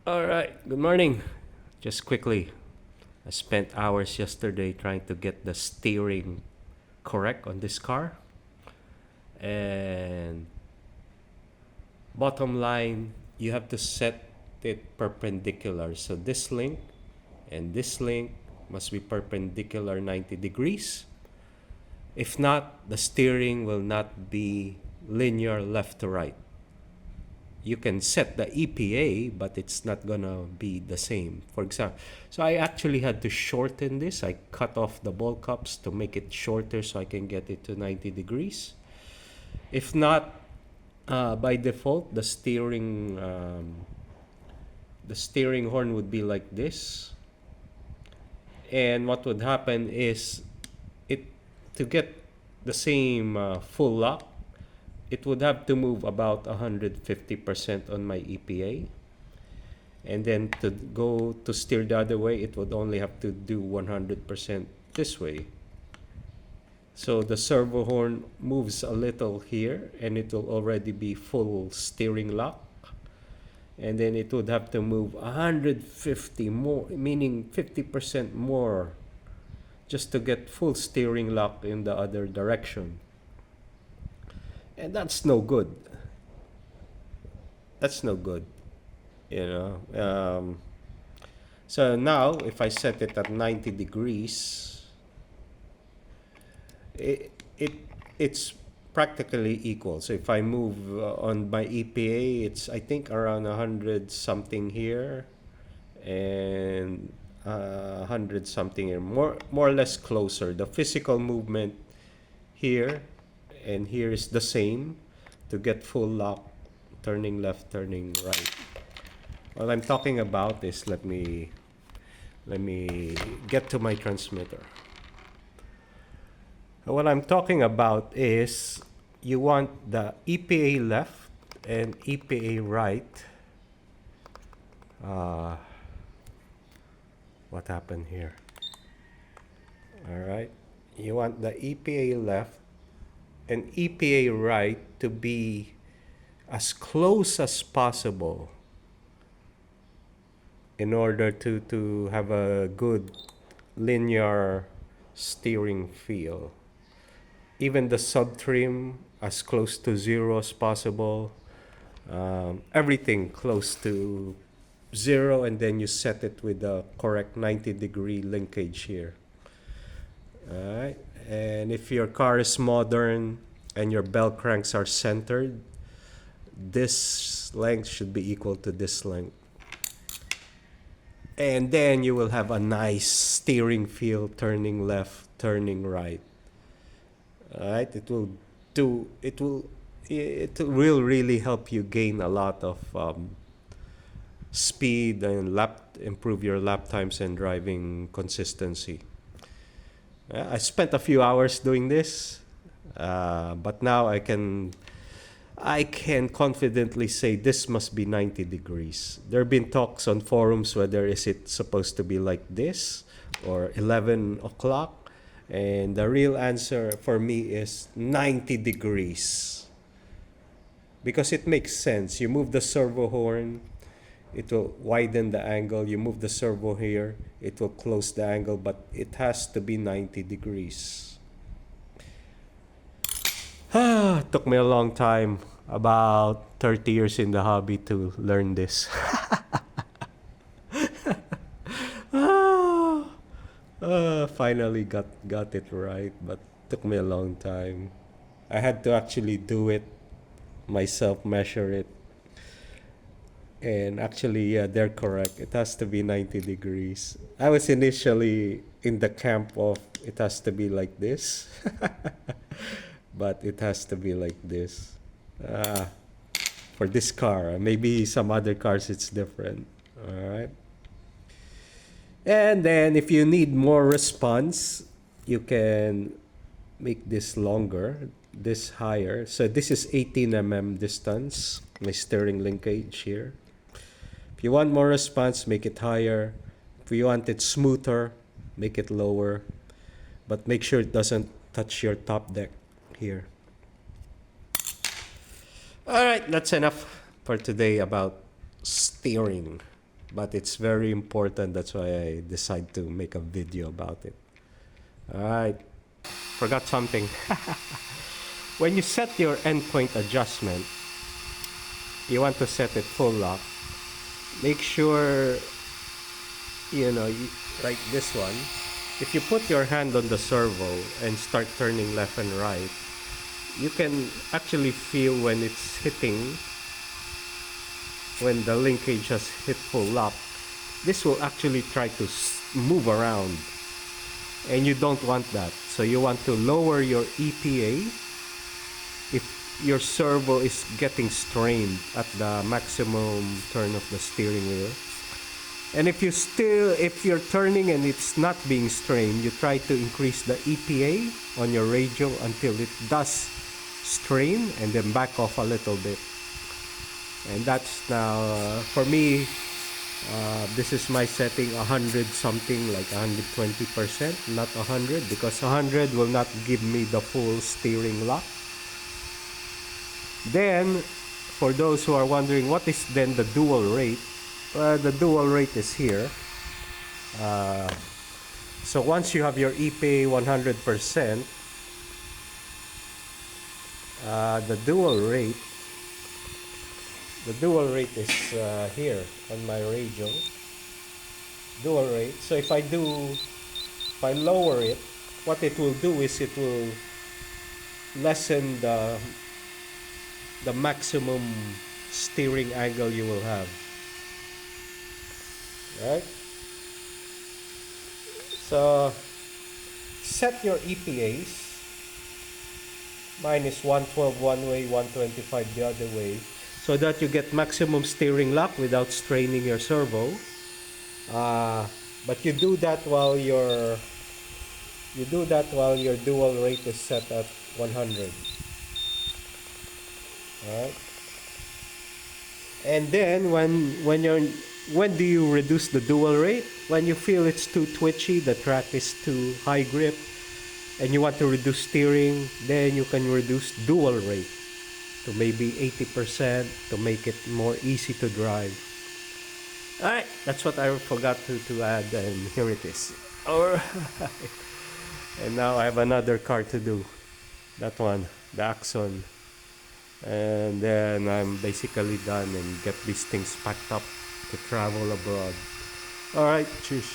All right, good morning. Just quickly, I spent hours yesterday trying to get the steering correct on this car. And bottom line, you have to set it perpendicular. So this link and this link must be perpendicular 90 degrees. If not, the steering will not be linear left to right. You can set the EPA, but it's not gonna be the same. For example, so I actually had to shorten this. I cut off the ball cups to make it shorter so I can get it to 90 degrees. If not, by default, the steering horn would be like this. And what would happen is, it to get the same full lock, it would have to move about 150% on my EPA. And then to go to steer the other way, it would only have to do 100% this way. So the servo horn moves a little here and it will already be full steering lock. And then it would have to move 150 more, meaning 50% more, just to get full steering lock in the other direction. And that's no good. That's no good, you know. So now, if I set it at 90 degrees, it's practically equal. So if I move on my EPA, it's I think around 100 something here, and 100 something here, more or less closer. The physical movement here and here is the same to get full lock, turning left, turning right. What I'm talking about is, let me get to my transmitter. What I'm talking about is, you want the EPA left and EPA right. What happened here? All right, you want the EPA left and EPA right to be as close as possible in order to have a good linear steering feel. Even the sub trim as close to zero as possible. Everything close to zero, and then you set it with the correct 90-degree linkage here. All right, and if your car is modern and your bell cranks are centered, this length should be equal to this length. And then you will have a nice steering feel, turning left, turning right. All right, it will really help you gain a lot of speed and improve your lap times and driving consistency. I spent a few hours doing this, but now I can confidently say this must be 90 degrees. There have been talks on forums whether is it supposed to be like this or 11 o'clock. And the real answer for me is 90 degrees. Because it makes sense. You move the servo horn, it will widen the angle. You move the servo here, it will close the angle, but it has to be 90 degrees. Took me a long time, about 30 years in the hobby, to learn this. Finally got it right, but took me a long time. I had to actually do it myself, measure it. And actually, yeah, they're correct. It has to be 90 degrees. I was initially in the camp of it has to be like this. But it has to be like this. For this car. Maybe some other cars it's different. All right. And then if you need more response, you can make this longer, this higher. So this is 18 mm distance, my steering linkage here. If you want more response, make it higher. If you want it smoother, make it lower. But make sure it doesn't touch your top deck here. All right, that's enough for today about steering. but it's very important. That's why I decided to make a video about it. All right, forgot something. When you set your endpoint adjustment, you want to set it full lock. Make sure, like this one, if you put your hand on the servo and start turning left and right, you can actually feel when it's hitting, when the linkage has hit full lock. This will actually try to move around, and you don't want that. So you want to lower your EPA if your servo is getting strained at the maximum turn of the steering wheel. And if you're turning and it's not being strained, you try to increase the EPA on your radio until it does strain, and then back off a little bit. And that's now, for me, this is my setting 100 something, like 120%, not 100, because 100 will not give me the full steering lock. Then, for those who are wondering, what is then the dual rate? The dual rate is here. So once you have your EPA 100%, the dual rate is here on my radio. Dual rate. So if I lower it, what it will do is it will lessen the maximum steering angle you will have. Right? So set your EPAs. Mine is 112 one way, 125 the other way, so that you get maximum steering lock without straining your servo. But you do that while your dual rate is set at 100. Alright. And then when do you reduce the dual rate? When you feel it's too twitchy, the track is too high grip, and you want to reduce steering, then you can reduce dual rate to maybe 80% to make it more easy to drive. Alright, that's what I forgot to add, and here it is. Alright. And now I have another car to do. That one, the Axon. And then I'm basically done and get these things packed up to travel abroad. Alright, cheers.